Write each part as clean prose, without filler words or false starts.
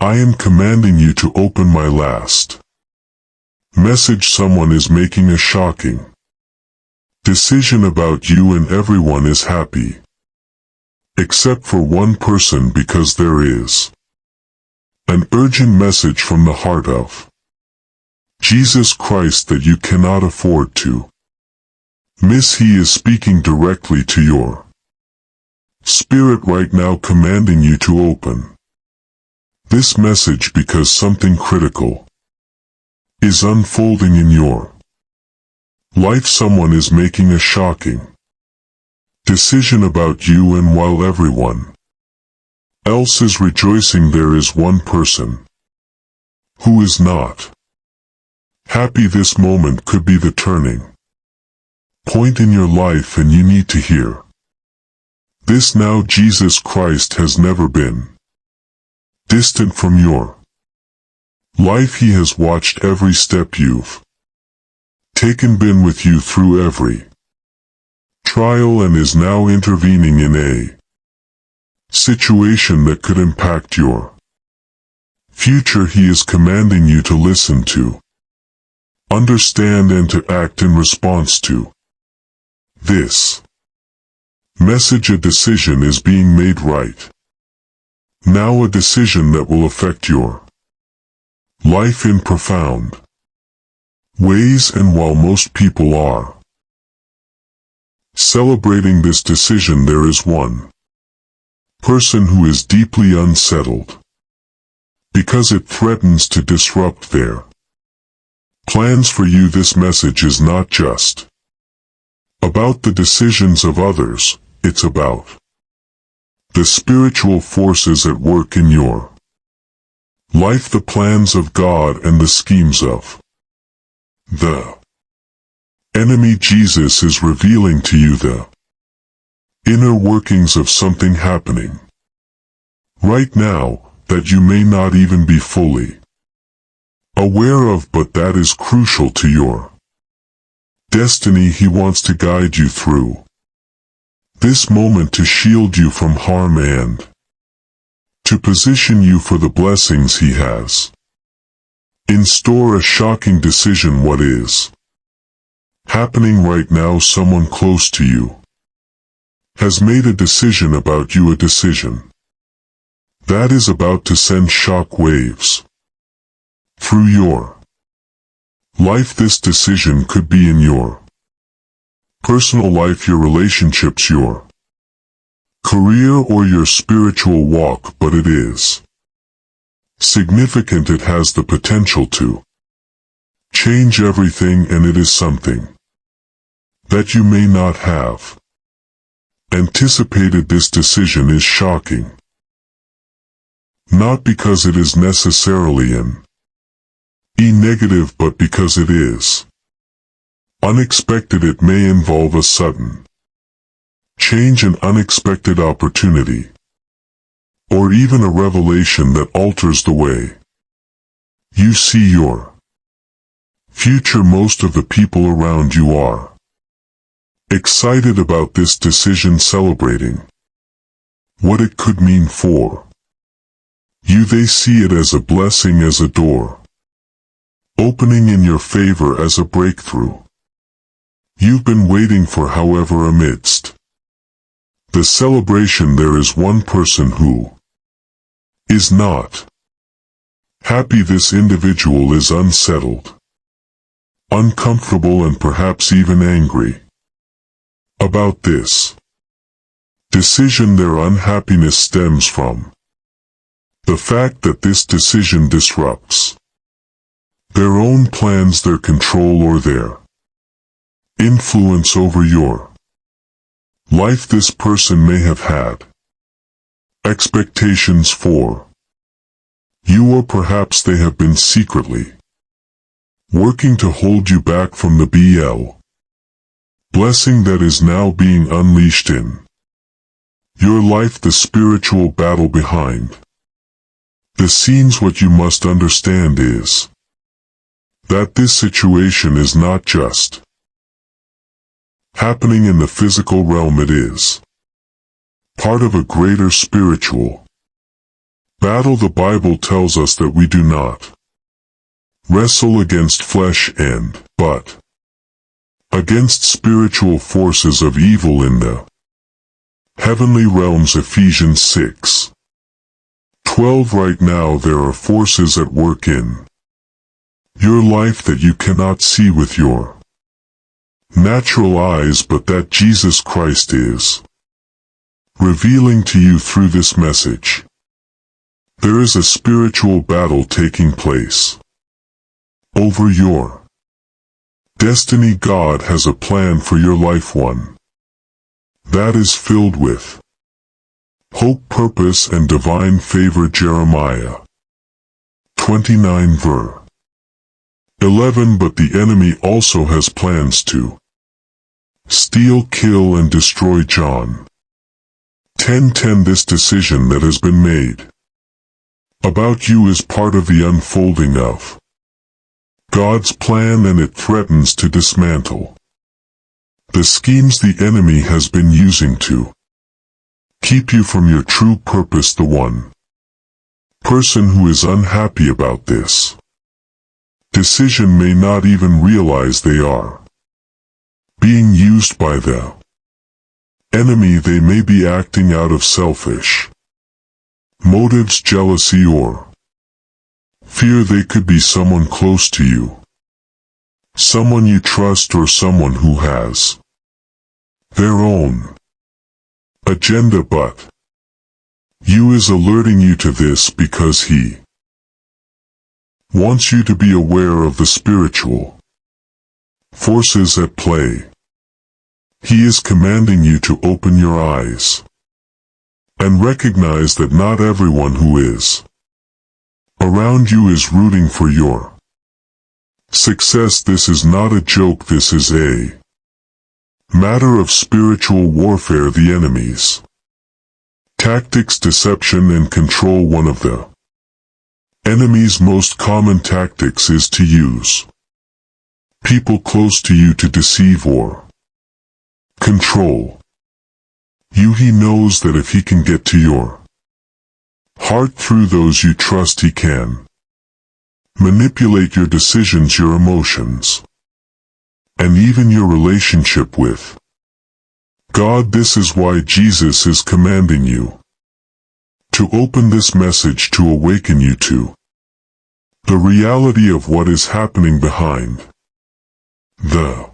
I am commanding you to open my last message. Someone is making a shocking decision about you, and everyone is happy except for one person, because there is an urgent message from the heart of Jesus Christ that you cannot afford to miss. He is speaking directly to your spirit right now, commanding you to open this message because something critical is unfolding in your life. Someone is making a shocking decision about you, and while everyone else is rejoicing, there is one person who is not happy. This moment could be the turning point in your life, and you need to hear this now. Jesus Christ has never been distant from your life. He has watched every step you've taken, been with you through every trial, and is now intervening in a situation that could impact your future. He is commanding you to listen, to understand, and to act in response to this message. A decision is being made right now, a decision that will affect your life in profound ways. And while most people are celebrating this decision, there is one person who is deeply unsettled because it threatens to disrupt their plans for you. This message is not just about the decisions of others, it's about the spiritual forces at work in your life, the plans of God and the schemes of the enemy. Jesus is revealing to you the inner workings of something happening right now that you may not even be fully aware of, but that is crucial to your destiny. He wants to guide you through this moment, to shield you from harm and to position you for the blessings he has in store. A shocking decision. What is happening right now? Someone close to you has made a decision about you, a decision that is about to send shock waves through your life. This decision could be in your personal life, your relationships, your career, or your spiritual walk, but it is significant. It has the potential to change everything, and it is something that you may not have anticipated. This decision is shocking, not because it is necessarily an negative, but because it is unexpected. It may involve a sudden change, an unexpected opportunity, or even a revelation that alters the way you see your future. Most of the people around you are excited about this decision, celebrating what it could mean for you. They see it as a blessing, as a door opening in your favor, as a breakthrough you've been waiting for. However, amidst the celebration, there is one person who is not happy. This individual is unsettled, uncomfortable, and perhaps even angry about this decision. Their unhappiness stems from the fact that this decision disrupts their own plans, their control, or their influence over your life. This person may have had expectations for you, or perhaps they have been secretly working to hold you back from the blessing that is now being unleashed in your life. The spiritual battle behind the scenes. What you must understand is that this situation is not just happening in the physical realm. It is part of a greater spiritual Battle. The Bible tells us that we do not wrestle against flesh and blood, but against spiritual forces of evil in the heavenly realms. Ephesians 6:12. Right now there are forces at work in your life that you cannot see with your natural eyes, but that Jesus Christ is revealing to you through this message. There is a spiritual battle taking place over your destiny. God has a plan for your life, one that is filled with hope, purpose, and divine favor. Jeremiah 29 verse 11. But the enemy also has plans to steal, kill, and destroy. John 10:10. This decision that has been made about you is part of the unfolding of God's plan, and it threatens to dismantle the schemes the enemy has been using to keep you from your true purpose. The one person who is unhappy about this decision may not even realize they are being used by the enemy. They may be acting out of selfish motives, jealousy, or fear. They could be someone close to you, someone you trust, or someone who has their own agenda, but you is alerting you to this because he wants you to be aware of the spiritual forces at play. He is commanding you to open your eyes and recognize that not everyone who is around you is rooting for your success. This is not a joke. This is a matter of spiritual warfare. The enemy's tactics, deception, and control. One of the enemy's most common tactics is to use people close to you to deceive or control you. He knows that if he can get to your heart through those you trust, he can manipulate your decisions, your emotions, and even your relationship with God. This is why Jesus is commanding you to open this message, to awaken you to the reality of what is happening behind the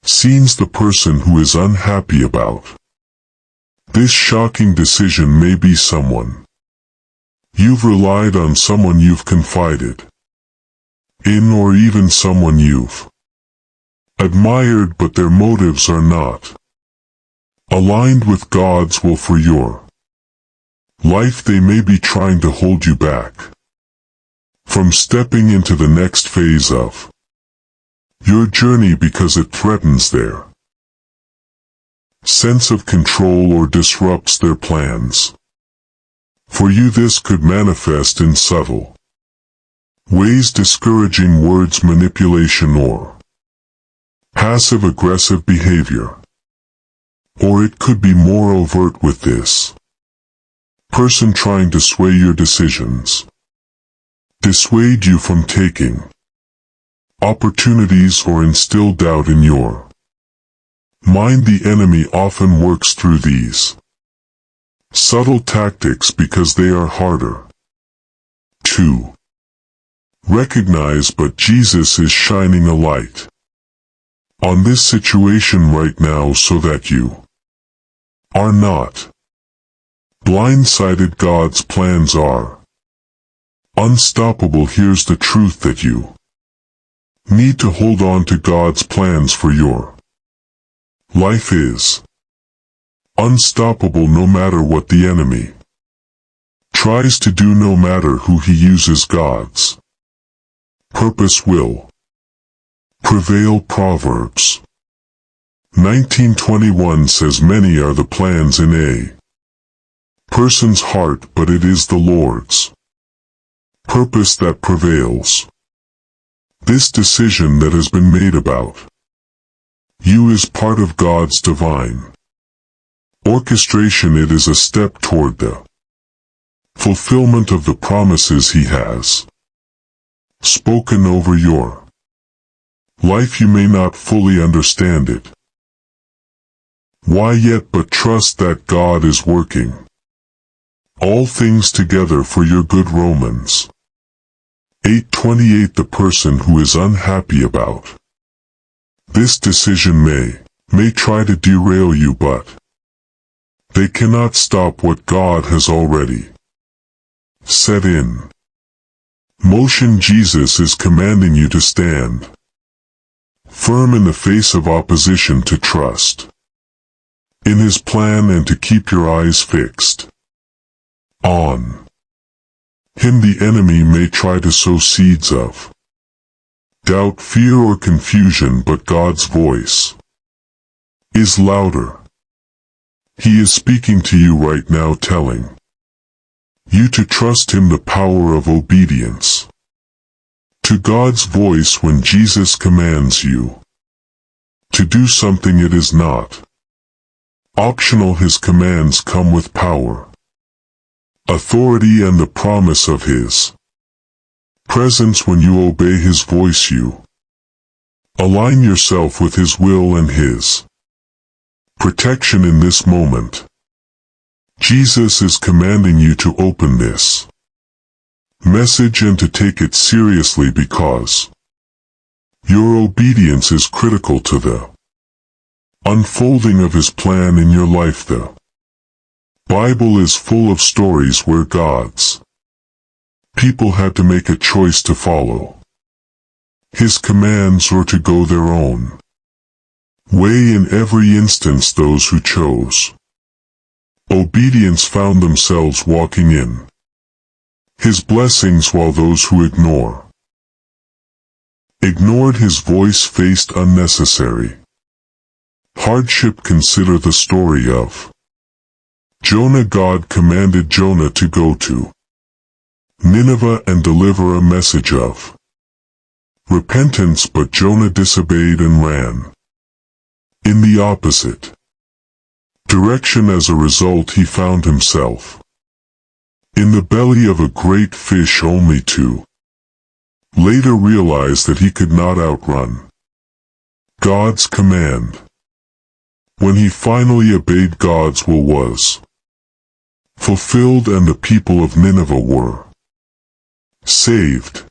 scenes. The person who is unhappy about this shocking decision may be someone you've relied on, someone you've confided in, or even someone you've admired, but their motives are not aligned with God's will for your life. They may be trying to hold you back from stepping into the next phase of your journey because it threatens their sense of control or disrupts their plans. For you, this could manifest in subtle ways: discouraging words, manipulation, or passive-aggressive behavior. Or it could be more overt, with this person trying to sway your decisions, dissuade you from taking opportunities, or instill doubt in your mind. The enemy often works through these subtle tactics because they are harder to recognize, but Jesus is shining a light on this situation right now so that you are not blindsided. God's plans are unstoppable. Here's the truth that you need to hold on to: God's plans for your life is unstoppable, no matter what the enemy tries to do, no matter who he uses. God's purpose will prevail. Proverbs 19:21 says, "Many are the plans in a person's heart, but it is the Lord's purpose that prevails." This decision that has been made about you is part of God's divine orchestration. It is a step toward the fulfillment of the promises he has spoken over your life. You may not fully understand it. Why yet but trust that God is working all things together for your good. Romans 8:28. The person who is unhappy about this decision may try to derail you, but they cannot stop what God has already set in motion. Jesus is commanding you to stand firm in the face of opposition, to trust in his plan, and to keep your eyes fixed on him. The enemy may try to sow seeds of doubt, fear, or confusion, but God's voice is louder. He is speaking to you right now, telling you to trust him. The power of obedience to God's voice. When Jesus commands you to do something, it is not optional. His commands come with power, authority, and the promise of his presence. When you obey his voice, you align yourself with his will and his protection. In this moment, Jesus is commanding you to open this message and to take it seriously, because your obedience is critical to the unfolding of his plan in your life. The Bible is full of stories where God's people had to make a choice to follow his commands or to go their own way. In every instance, those who chose obedience found themselves walking in his blessings, while those who ignored his voice faced unnecessary hardship. Consider the story of Jonah. God commanded Jonah to go to Nineveh and deliver a message of repentance, but Jonah disobeyed and ran in the opposite direction. As a result, he found himself in the belly of a great fish, only to later realize that he could not outrun God's command. When he finally obeyed, God's will was fulfilled and the people of Nineveh were saved.